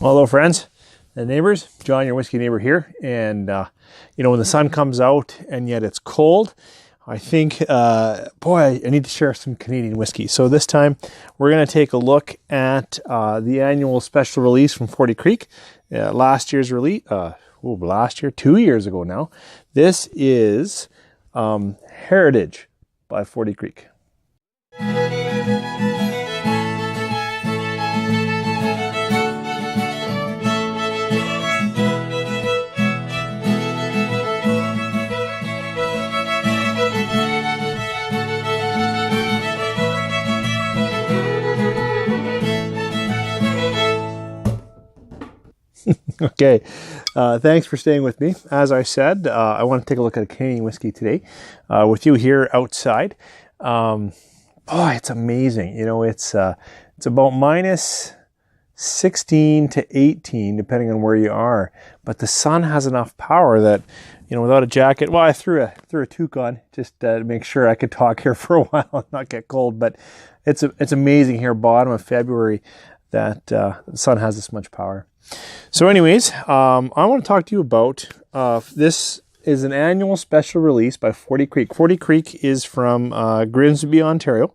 Hello friends and neighbors, John, your whiskey neighbor here. And you know, when the sun comes out and yet it's cold, I think, boy, I need to share some Canadian whiskey. So this time we're going to take a look at the annual special release from 40 Creek. Last year's release, 2 years ago now. This is Heritage by 40 Creek. Okay, thanks for staying with me. As I said, I want to take a look at a Canadian whiskey today with you here outside. Boy, it's amazing. You know, it's about minus 16 to 18, depending on where you are. But the sun has enough power that, you know, without a jacket, well, I threw a toque on just to make sure I could talk here for a while and not get cold. But it's amazing here, bottom of February, that the sun has this much power. So anyways, I want to talk to you about, this is an annual special release by 40 Creek. 40 Creek is from Grimsby, Ontario.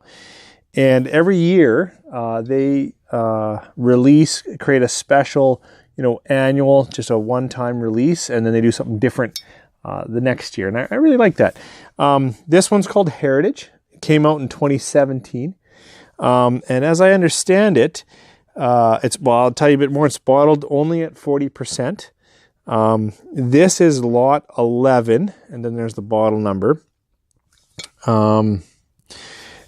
And every year they create a special, you know, annual, just a one-time release, and then they do something different the next year. And I really like that. This one's called Heritage. It came out in 2017. And as I understand it, I'll tell you a bit more. It's bottled only at 40%. This is lot 11, and then there's the bottle number.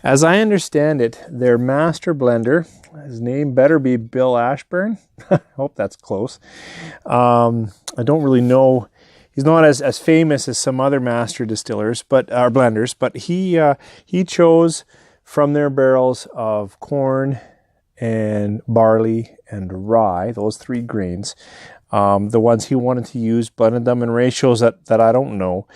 As I understand it, their master blender, his name better be Bill Ashburn. I hope that's close. I don't really know. He's not as famous as some other master distillers, or blenders, but he chose from their barrels of corn and barley and rye, those three grains, the ones he wanted to use, blended them in ratios that I don't know.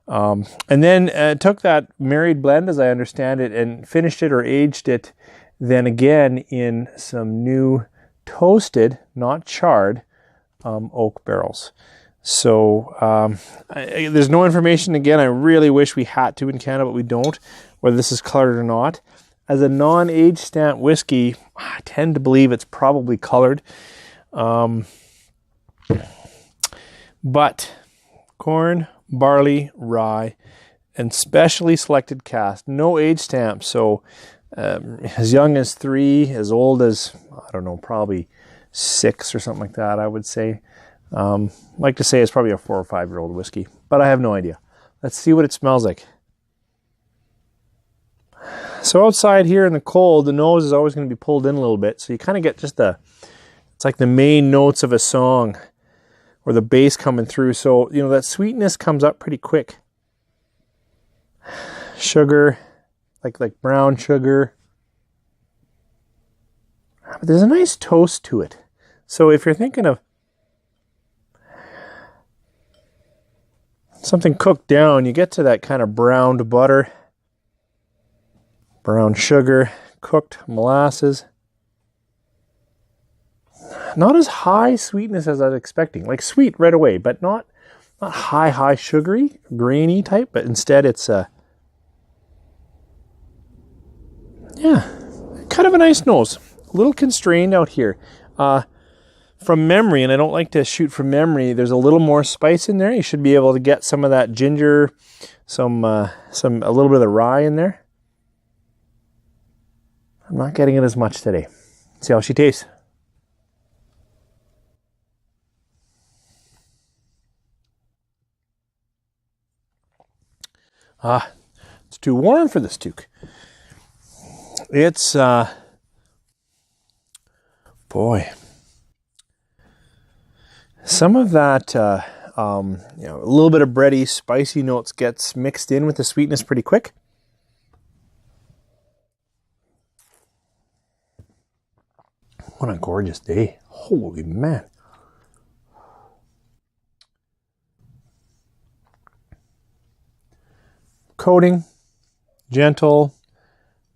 And then took that married blend, as I understand it, and finished it or aged it then again in some new toasted, not charred, oak barrels. So there's no information. Again, I really wish we had to in Canada, but we don't, whether this is colored or not. As a non-age stamp whiskey, I tend to believe it's probably colored. But corn, barley, rye, and specially selected cask. No age stamp, so as young as 3, as old as, I don't know, probably 6 or something like that, I would say. I like to say it's probably a 4 or 5-year-old whiskey, but I have no idea. Let's see what it smells like. So outside here in the cold, the nose is always going to be pulled in a little bit. So you kind of get just it's like the main notes of a song or the bass coming through. So, you know, that sweetness comes up pretty quick. Sugar, like brown sugar. But there's a nice toast to it. So if you're thinking of something cooked down, you get to that kind of browned butter. Brown sugar, cooked molasses. Not as high sweetness as I was expecting. Like sweet right away, but not high sugary, grainy type. But instead it's kind of a nice nose. A little constrained out here. From memory, and I don't like to shoot from memory, there's a little more spice in there. You should be able to get some of that ginger, a little bit of the rye in there. I'm not getting it as much today. See how she tastes. It's too warm for this toque. It's, boy. Some of that, you know, a little bit of bready, spicy notes gets mixed in with the sweetness pretty quick. What a gorgeous day. Holy man. Coating, gentle,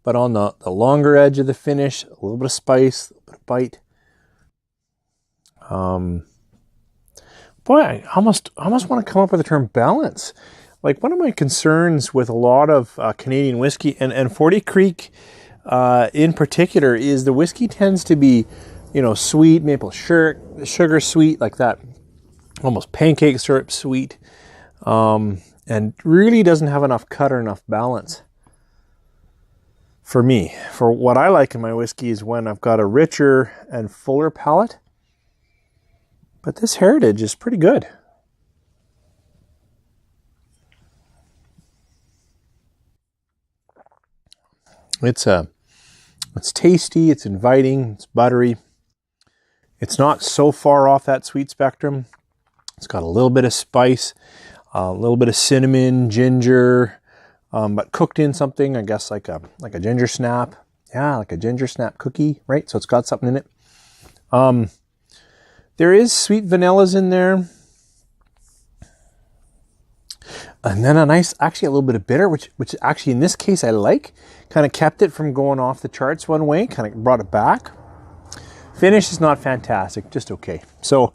but on the longer edge of the finish, a little bit of spice, a little bit of bite. Boy, I almost want to come up with the term balance. Like, one of my concerns with a lot of Canadian whiskey, and 40 Creek in particular, is the whiskey tends to be, you know, sweet, maple sugar sweet, like that, almost pancake syrup sweet, and really doesn't have enough cut or enough balance. For me, for what I like in my whiskey is when I've got a richer and fuller palate. But this Heritage is pretty good. It's tasty, it's inviting, it's buttery. It's not so far off that sweet spectrum. It's got a little bit of spice, a little bit of cinnamon, ginger, but cooked in something, I guess, like a ginger snap. Yeah, like a ginger snap cookie, right? So it's got something in it. There is sweet vanillas in there. And then actually a little bit of bitter, which actually in this case I like. Kind of kept it from going off the charts one way, kind of brought it back. Finish is not fantastic, just okay. So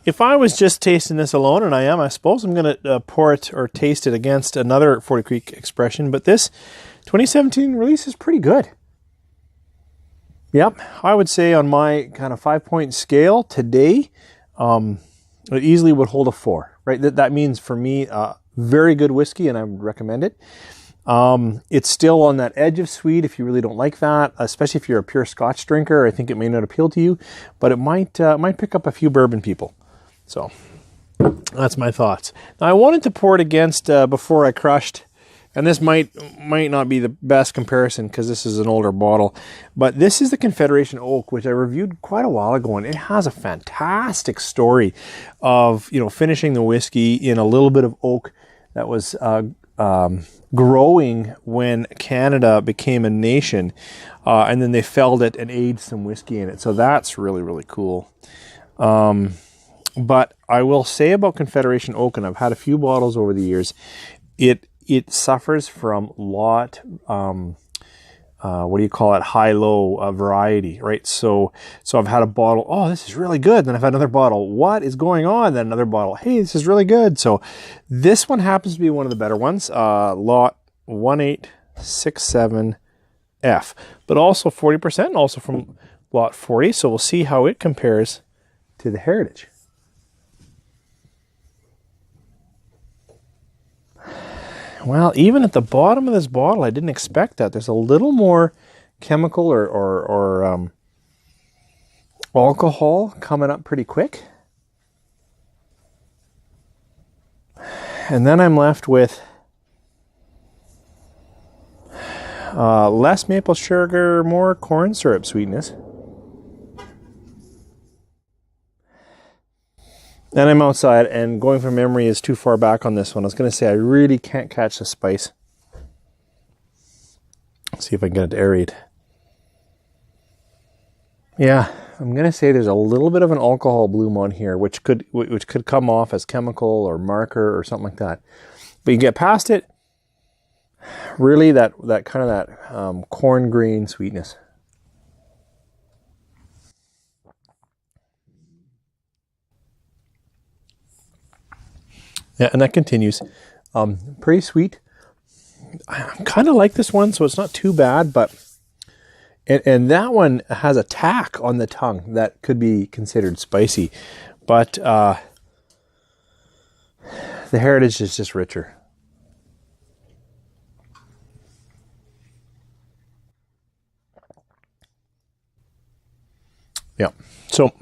if I was just tasting this alone, and I suppose I'm going to pour it or taste it against another 40 Creek expression, but this 2017 release is pretty good. Yep, I would say on my kind of 5-point scale today, it easily would hold a 4, right? That means for me, very good whiskey, and I would recommend it. It's still on that edge of sweet if you really don't like that, especially if you're a pure Scotch drinker. I think it may not appeal to you, but it might pick up a few bourbon people. So that's my thoughts. Now, I wanted to pour it against before I crushed. And this might not be the best comparison because this is an older bottle, but this is the Confederation Oak, which I reviewed quite a while ago, and it has a fantastic story of, you know, finishing the whiskey in a little bit of oak that was growing when Canada became a nation, and then they felled it and aged some whiskey in it. So that's really, really cool. But I will say about Confederation Oak, and I've had a few bottles over the years, it suffers from what do you call it, high-low variety, right? So I've had a bottle, oh, this is really good. Then I've had another bottle, what is going on? Then another bottle, hey, this is really good. So this one happens to be one of the better ones, lot 1867F, but also 40%, also from lot 40. So we'll see how it compares to the Heritage. Well, even at the bottom of this bottle, I didn't expect that. There's a little more chemical or alcohol coming up pretty quick. And then I'm left with less maple sugar, more corn syrup sweetness. And I'm outside, and going from memory is too far back on this one. I was going to say I really can't catch the spice. Let's see if I can get it to aerate. Yeah, I'm going to say there's a little bit of an alcohol bloom on here, which could come off as chemical or marker or something like that. But you get past it, really that kind of that corn grain sweetness. Yeah, and that continues. Pretty sweet. I kind of like this one, so it's not too bad, but and that one has a tack on the tongue that could be considered spicy, but the Heritage is just richer. Yeah. So,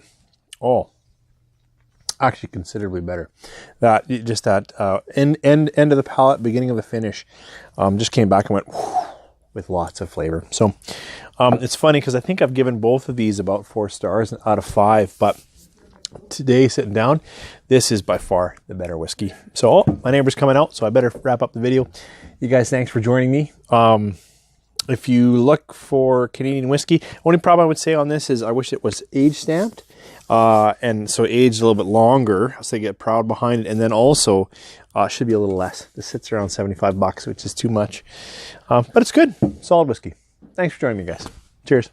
actually considerably better. That end of the palate, beginning of the finish, just came back and went whoo, with lots of flavor. So it's funny because I think I've given both of these about 4 stars out of 5, but today sitting down, this is by far the better whiskey. So my neighbor's coming out, so I better wrap up the video. You guys, thanks for joining me. If you look for Canadian whiskey, only problem I would say on this is I wish it was age stamped. And so aged a little bit longer, so they get proud behind it. And then also should be a little less. This sits around $75, which is too much. But it's good. Solid whiskey. Thanks for joining me, guys. Cheers.